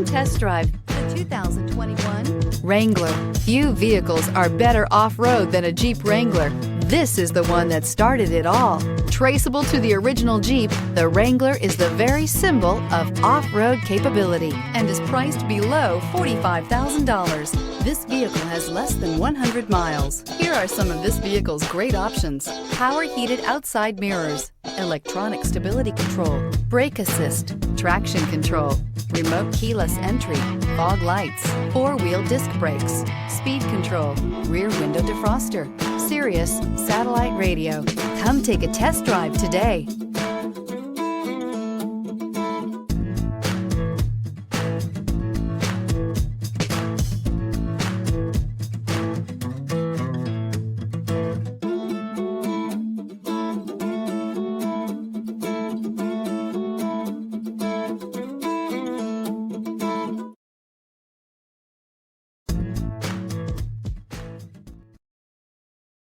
Test drive the 2021 Wrangler. Few vehicles are better off-road than a Jeep Wrangler. This is the one that started it all. Traceable to the original Jeep, the Wrangler is the very symbol of off-road capability and is priced below $45,000. This vehicle has less than 100 miles. Here are some of this vehicle's great options: power heated outside mirrors, electronic stability control, brake assist, traction control, remote keyless entry, fog lights, four-wheel disc brakes, speed control, rear window defroster, Sirius satellite radio. Come take a test drive today.